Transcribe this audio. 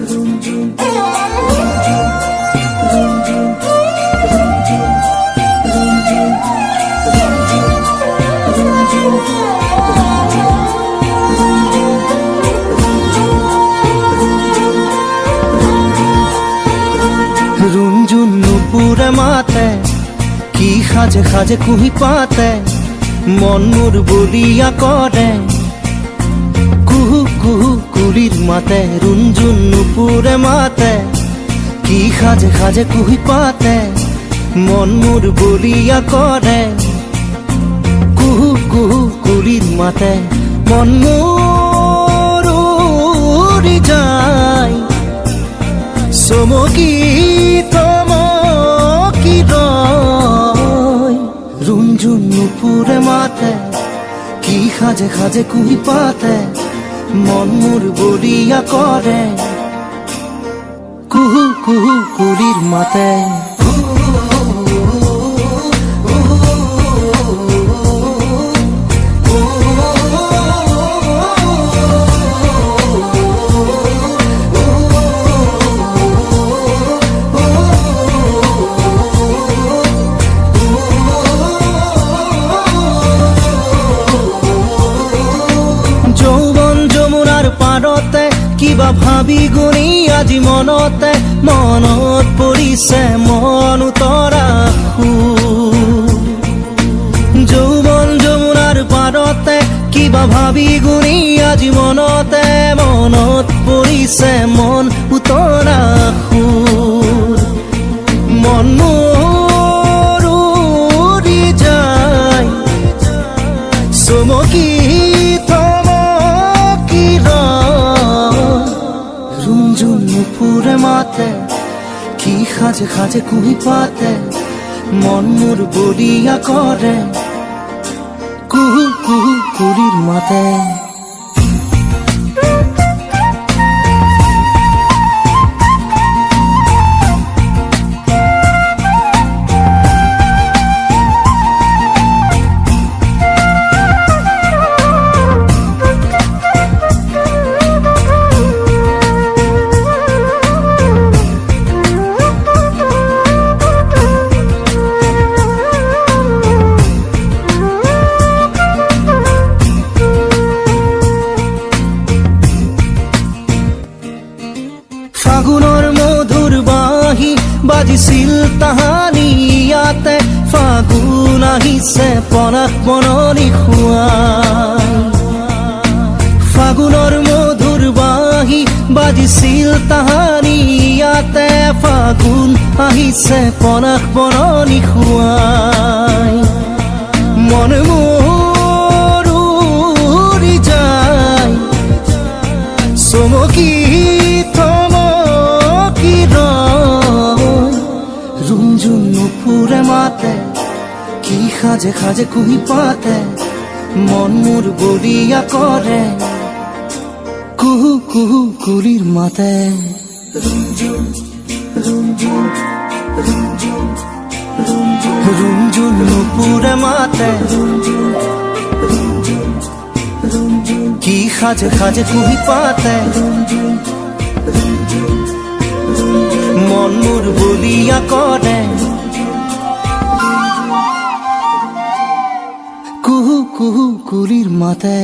रुंझुन नुपुरे माते की खाजे खाजे कुही पाते मन मोर बलिया करे कुहू कुहू कुलिर माते रुंझुन नुपुरे माते की खाजे खाजे कुही पाते मन मोर बलिया करे कुहू कुहू कुलिर माते मन मोर उड़ी जाय चमकी थमकी रয় रुंझुन नुपुरे माते की खाजे खाजे कुही पाते मन मोर बलिया करे कुहू कुहू कुलिर माते কিবা ভাবি গুণি আজি মনতে মনত পৰিছে মন উতৰা যৌৱন যমুনাৰ পাৰতে কিবা ভাবি গুণি আজি মনতে মনত পৰিছে মন উতৰা মন মোৰ উৰি যায় চমকি नुपुरे माते की खाजे खाजे कुही पाते मन मोर बलिया करे कुहू कुहू कुलिर माते ফাগুনৰ মধুৰ বাঁহী বাজিছিল তাহানি ইয়াতে ফাগুন আহিছে পনাস বননি খুৱাই ফাগুনৰ মধুৰ বাঁহী বাজিছিল তাহানি ইয়াতে ফাগুন আহিছে পনাস বননি খুৱাই মন মোৰ উৰি যায় চমকি रुंझुन नुपुरे माते की खाजे खाजे कुही पाते मन मोर बलिया करे कुहू कुहू कुलिर माते रुंझुन नुपुरे माते की खाजे खाजे कुही पाते मन मोर बलिया करे कुहू कुहू कुलिर माते।